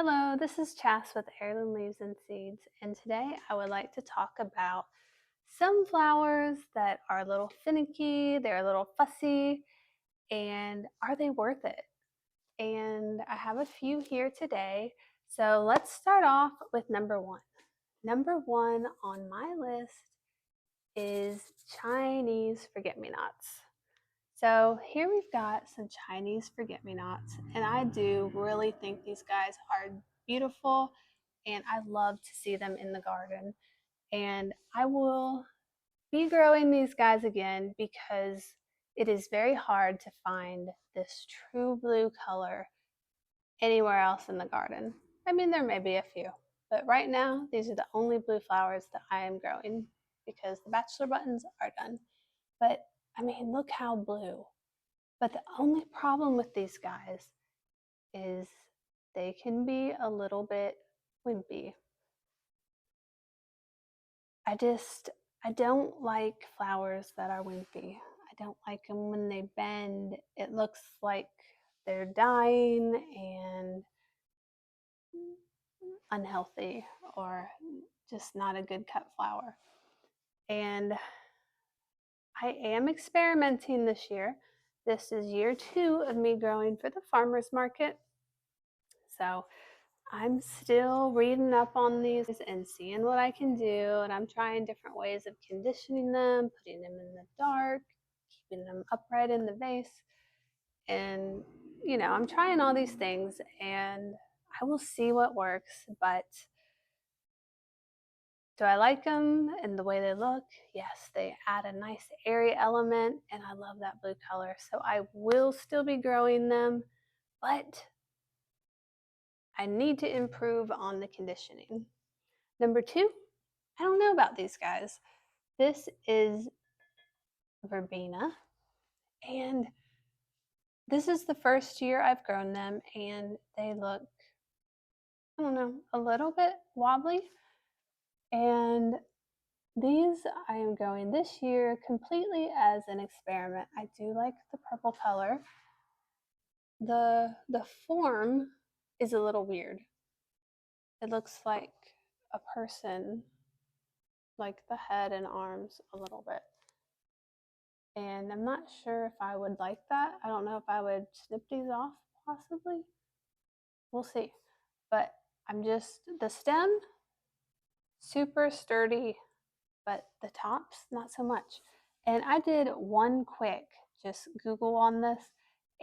Hello, this is Chas with Heirloom Leaves and Seeds, and today I would like to talk about some flowers that are a little finicky, they're a little fussy, and are they worth it? And I have a few here today. So let's start off with number one. Number one on my list is Chinese forget-me-nots. So here we've got some Chinese forget-me-nots, and I do really think these guys are beautiful, and I love to see them in the garden. And I will be growing these guys again because it is very hard to find this true blue color anywhere else in the garden. I mean, there may be a few, but right now, these are the only blue flowers that I am growing because the bachelor buttons are done. But I mean, look how blue. But the only problem with these guys is they can be a little bit wimpy. I don't like flowers that are wimpy. I don't like them when they bend. It looks like they're dying and unhealthy or just not a good cut flower. And I am experimenting this year. This is year 2 of me growing for the farmer's market. So I'm still reading up on these and seeing what I can do, and I'm trying different ways of conditioning them, putting them in the dark, keeping them upright in the vase, and I'm trying all these things, and I will see what works. But do I like them and the way they look? Yes, they add a nice airy element, and I love that blue color, so I will still be growing them, but I need to improve on the conditioning. Number 2, I don't know about these guys. This is Verbena, and this is the first year I've grown them, and they look, I don't know, a little bit wobbly. And these I am growing this year completely as an experiment. I do like the purple color. The form is a little weird. It looks like a person, like the head and arms a little bit. And I'm not sure if I would like that. I don't know if I would snip these off, possibly. We'll see. But the stem, super sturdy, but the tops, not so much. And I did one quick just Google on this,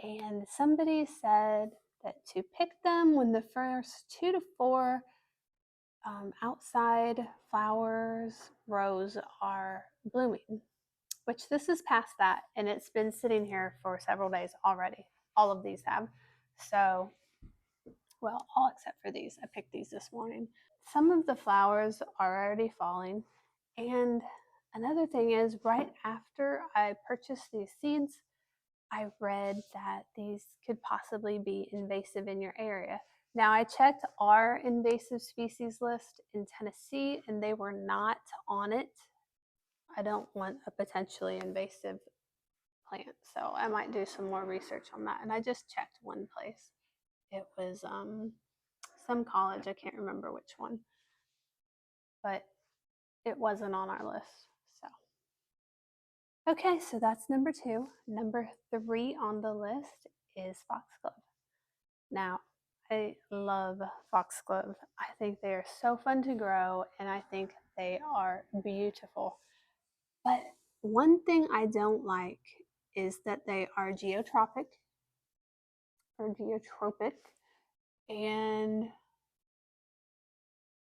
and somebody said that to pick them when the first 2 to 4 outside flowers rows are blooming, which this is past that, and it's been sitting here for several days already. All of these have. So, well, all except for these. I picked these this morning. Some of the flowers are already falling. And another thing is, right after I purchased these seeds, I read that these could possibly be invasive in your area. Now, I checked our invasive species list in Tennessee, and they were not on it. I don't want a potentially invasive plant, so I might do some more research on that. And I just checked one place. It was some college, I can't remember which one, but it wasn't on our list. So okay, so that's number 2. Number 3 on the list is Foxglove. Now, I love Foxglove. I think they are so fun to grow, and I think they are beautiful. But one thing I don't like is that they are geotropic or geotropic, and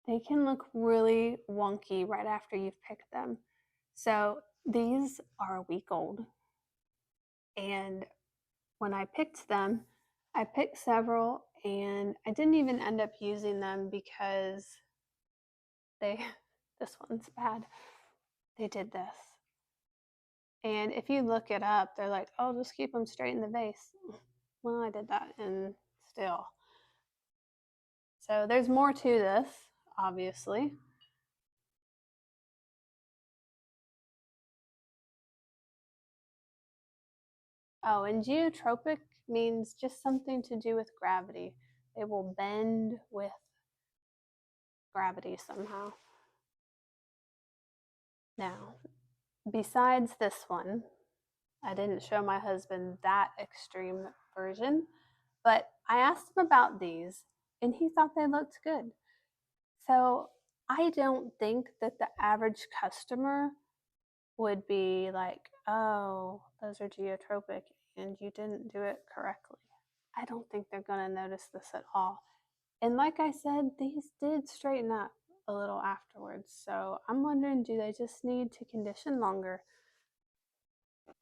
they can look really wonky right after you've picked them. So these are a week old, and when I picked them, I picked several, and I didn't even end up using them because this one's bad. They did this. And if you look it up, they're like, oh, just keep them straight in the vase. Well, I did that, and still. So there's more to this, obviously. Oh, and geotropic means just something to do with gravity. They will bend with gravity somehow. Now, besides this one, I didn't show my husband that extreme version, but I asked him about these and he thought they looked good. So I don't think that the average customer would be like, oh, those are geotropic and you didn't do it correctly. I don't think they're going to notice this at all. And like I said, these did straighten up a little afterwards. So I'm wondering, do they just need to condition longer?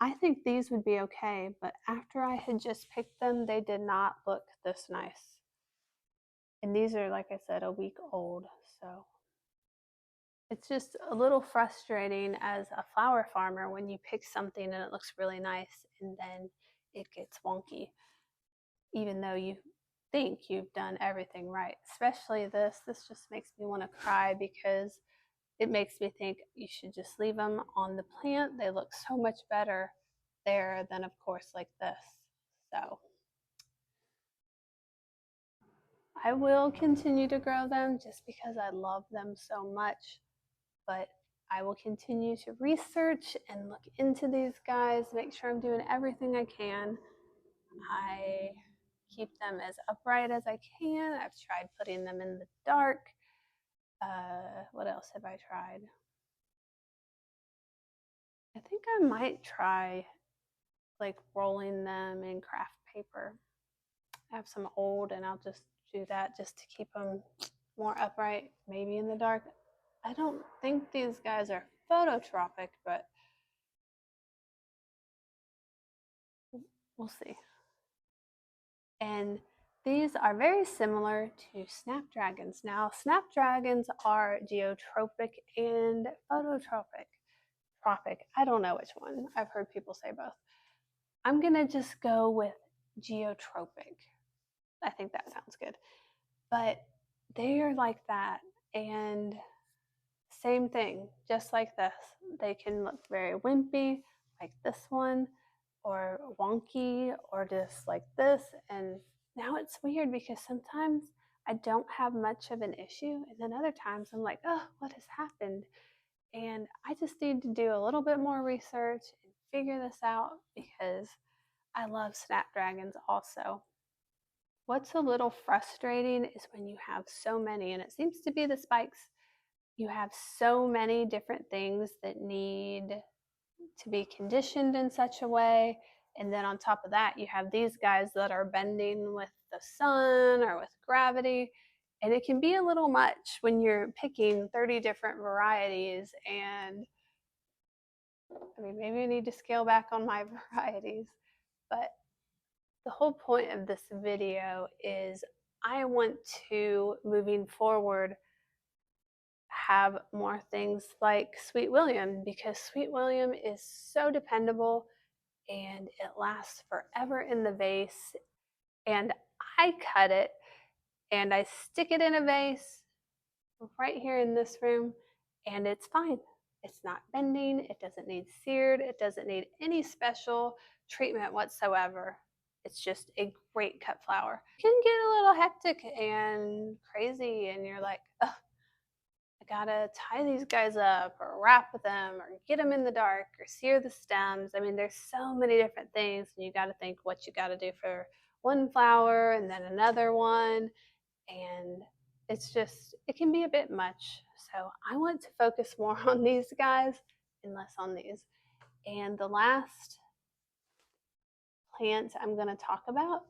I think these would be okay, but after I had just picked them, they did not look this nice. And these are, like I said, a week old. So it's just a little frustrating as a flower farmer when you pick something and it looks really nice and then it gets wonky, even though you think you've done everything right. Especially this just makes me want to cry because it makes me think you should just leave them on the plant. They look so much better there than, of course, like this. So I will continue to grow them just because I love them so much, but I will continue to research and look into these guys, make sure I'm doing everything I can. I keep them as upright as I can. I've tried putting them in the dark. What else have I tried? I think I might try like rolling them in craft paper. I have some old and I'll just do that just to keep them more upright, maybe in the dark. I don't think these guys are phototropic, but we'll see. And these are very similar to Snapdragons. Now, Snapdragons are geotropic and phototropic. I don't know which one. I've heard people say both. I'm going to just go with geotropic. I think that sounds good. But they are like that. And same thing, just like this. They can look very wimpy, like this one, or wonky, or just like this. And now it's weird because sometimes I don't have much of an issue, and then other times I'm like, oh, what has happened? And I just need to do a little bit more research and figure this out because I love Snapdragons also. What's a little frustrating is when you have so many, and it seems to be the spikes. You have so many different things that need to be conditioned in such a way. And then on top of that, you have these guys that are bending with the sun or with gravity. And it can be a little much when you're picking 30 different varieties. And I mean, maybe I need to scale back on my varieties. But the whole point of this video is I want to, moving forward, have more things like Sweet William because Sweet William is so dependable and it lasts forever in the vase. And I cut it and I stick it in a vase right here in this room and it's fine. It's not bending, it doesn't need seared, it doesn't need any special treatment whatsoever. It's just a great cut flower. It can get a little hectic and crazy and you're like, oh, I gotta tie these guys up or wrap them or get them in the dark or sear the stems. I mean, there's so many different things and you gotta think what you gotta do for one flower and then another one. And it's just, it can be a bit much. So I want to focus more on these guys and less on these. And the last plant I'm gonna talk about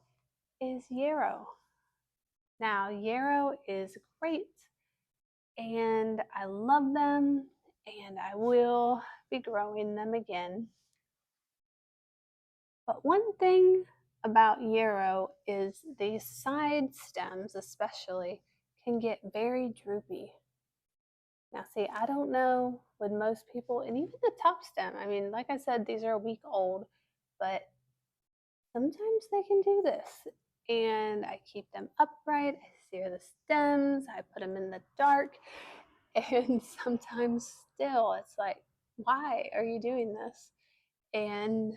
is Yarrow. Now, Yarrow is great and I love them and I will be growing them again. But one thing about Yarrow is these side stems especially can get very droopy. Now see, I don't know with most people, and even the top stem, I mean, like I said, these are a week old, but sometimes they can do this. And I keep them upright, I sear the stems, I put them in the dark, and sometimes still it's like, why are you doing this? And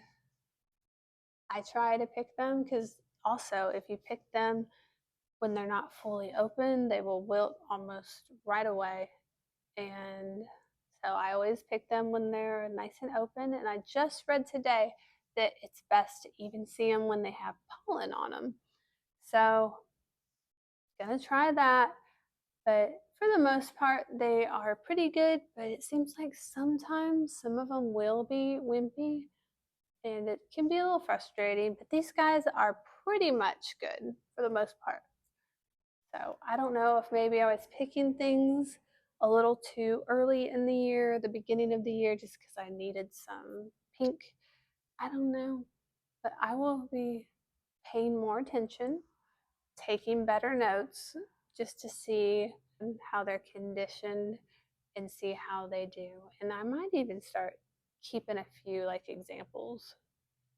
I try to pick them because also if you pick them when they're not fully open, they will wilt almost right away. And so I always pick them when they're nice and open. And I just read today that it's best to even see them when they have pollen on them. So, gonna try that. But for the most part, they are pretty good. But it seems like sometimes some of them will be wimpy, and it can be a little frustrating. But these guys are pretty much good for the most part. So I don't know if maybe I was picking things a little too early in the year, the beginning of the year, just because I needed some pink. I don't know. But I will be paying more attention, taking better notes just to see how they're conditioned and see how they do. And I might even start keeping a few like examples,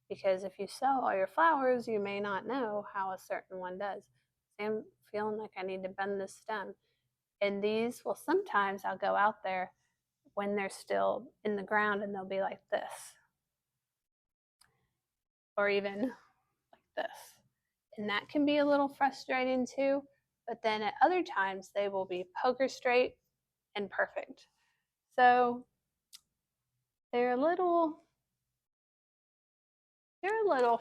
because if you sell all your flowers, you may not know how a certain one does. I'm feeling like I need to bend this stem. And these, well, sometimes I'll go out there when they're still in the ground and they'll be like this, or even like this. And that can be a little frustrating too. But then at other times, they will be poker straight and perfect. So they're a little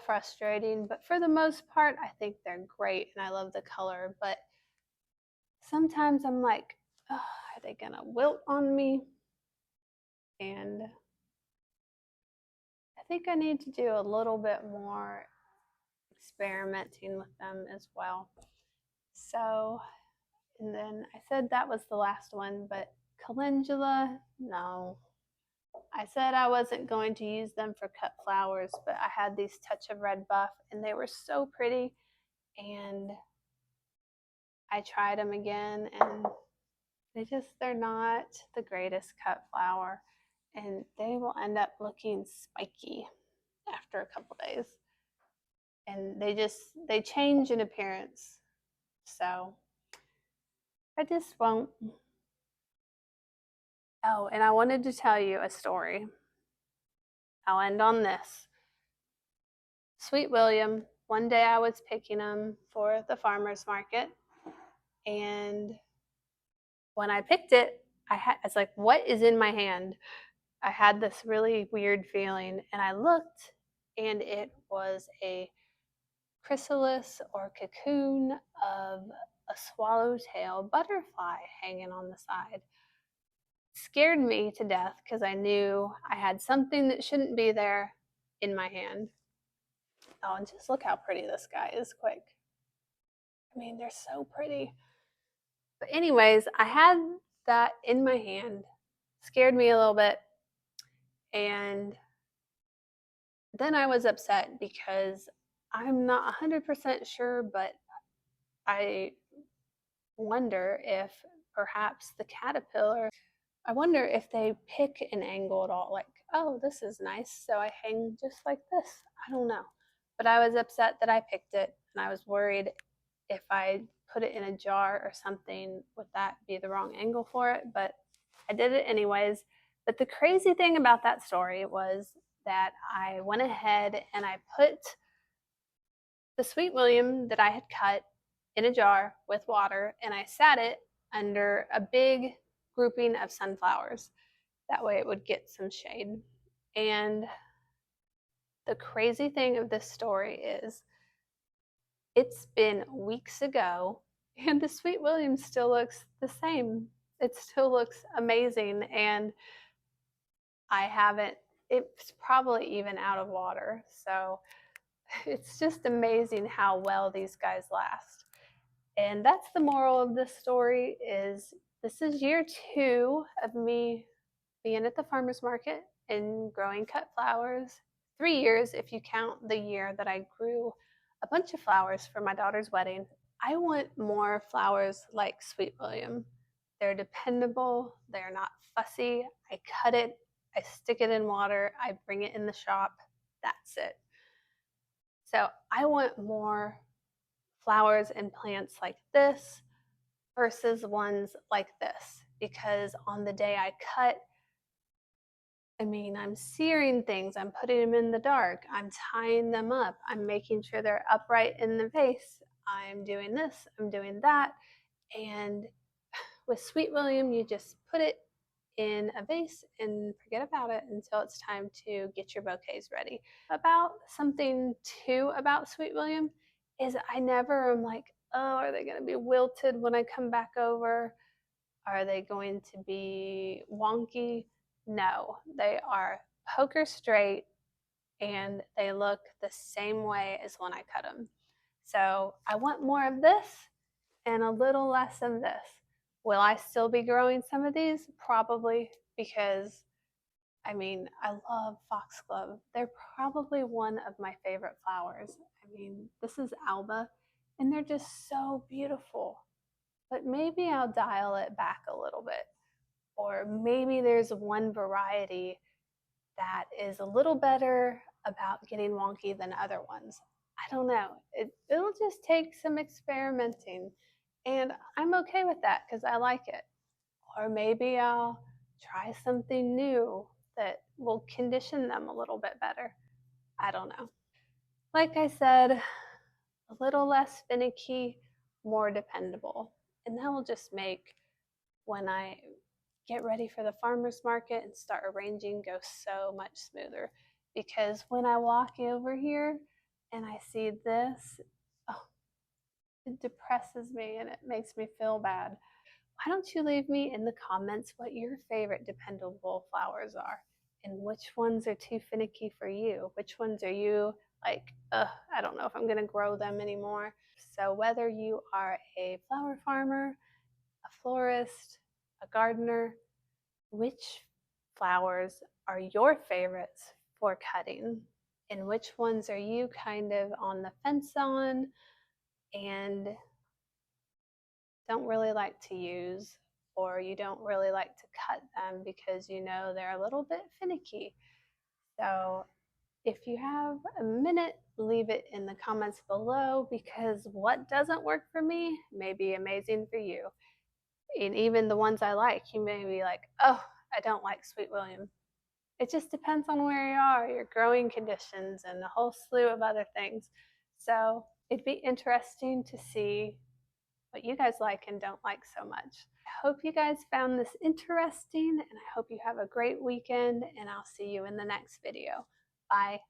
frustrating, but for the most part, I think they're great and I love the color. But sometimes I'm like, oh, are they gonna wilt on me? And I think I need to do a little bit more experimenting with them as well. So, and then I said that was the last one, but calendula, no. I said I wasn't going to use them for cut flowers, but I had these touch of red buff and they were so pretty. And I tried them again and they're not the greatest cut flower, and they will end up looking spiky after a couple days. And they change in appearance. So I just won't. Oh, and I wanted to tell you a story. I'll end on this. Sweet William, one day I was picking them for the farmer's market, and when I picked it, I was like, what is in my hand? I had this really weird feeling, and I looked, and it was a chrysalis or cocoon of a swallowtail butterfly hanging on the side. Scared me to death because I knew I had something that shouldn't be there in my hand. Oh, and just look how pretty this guy is quick. I mean, they're so pretty. But anyways, I had that in my hand. Scared me a little bit. And then I was upset because I'm not 100% sure, but I wonder if perhaps the caterpillar, I wonder if they pick an angle at all. Like, oh, this is nice, so I hang just like this. I don't know. But I was upset that I picked it, and I was worried if I put it in a jar or something, would that be the wrong angle for it? But I did it anyways. But the crazy thing about that story was that I went ahead and I put the Sweet William that I had cut in a jar with water, and I sat it under a big grouping of sunflowers. That way it would get some shade. And the crazy thing of this story is it's been weeks ago, and the Sweet William still looks the same. It still looks amazing, and I haven't, it's probably even out of water. So it's just amazing how well these guys last. And that's the moral of this story is this is year 2 of me being at the farmer's market and growing cut flowers. 3 years if you count the year that I grew a bunch of flowers for my daughter's wedding. I want more flowers like Sweet William. They're dependable, they're not fussy. I cut it, I stick it in water, I bring it in the shop. That's it. So I want more flowers and plants like this versus ones like this, because on the day I cut, I mean, I'm searing things, I'm putting them in the dark, I'm tying them up, I'm making sure they're upright in the vase, I'm doing this, I'm doing that. And with Sweet William, you just put it in a vase and forget about it until it's time to get your bouquets ready. About something too about Sweet William is I never am like, oh, are they going to be wilted when I come back over? Are they going to be wonky? No, they are poker straight and they look the same way as when I cut them. So I want more of this and a little less of this. Will I still be growing some of these? Probably, because I mean, I love Foxglove. They're probably one of my favorite flowers. I mean, this is Alba, and they're just so beautiful. But maybe I'll dial it back a little bit. Or maybe there's one variety that is a little better about getting wonky than other ones. I don't know. It'll just take some experimenting. And I'm okay with that because I like it. Or maybe I'll try something new that will condition them a little bit better. I don't know. Like I said, a little less finicky, more dependable. And that will just make when I get ready for the farmer's market and start arranging go so much smoother. Because when I walk over here and I see this, oh, it depresses me and it makes me feel bad. Why don't you leave me in the comments what your favorite dependable flowers are and which ones are too finicky for you? Which ones are you like, I don't know if I'm going to grow them anymore. So whether you are a flower farmer, a florist, a gardener, which flowers are your favorites for cutting? And which ones are you kind of on the fence on and don't really like to use, or you don't really like to cut them because you know they're a little bit finicky? So if you have a minute, leave it in the comments below because what doesn't work for me may be amazing for you. And even the ones I like, you may be like, oh, I don't like Sweet William. It just depends on where you are, your growing conditions, and a whole slew of other things. So it'd be interesting to see what you guys like and don't like so much. I hope you guys found this interesting, and I hope you have a great weekend, and I'll see you in the next video. Bye.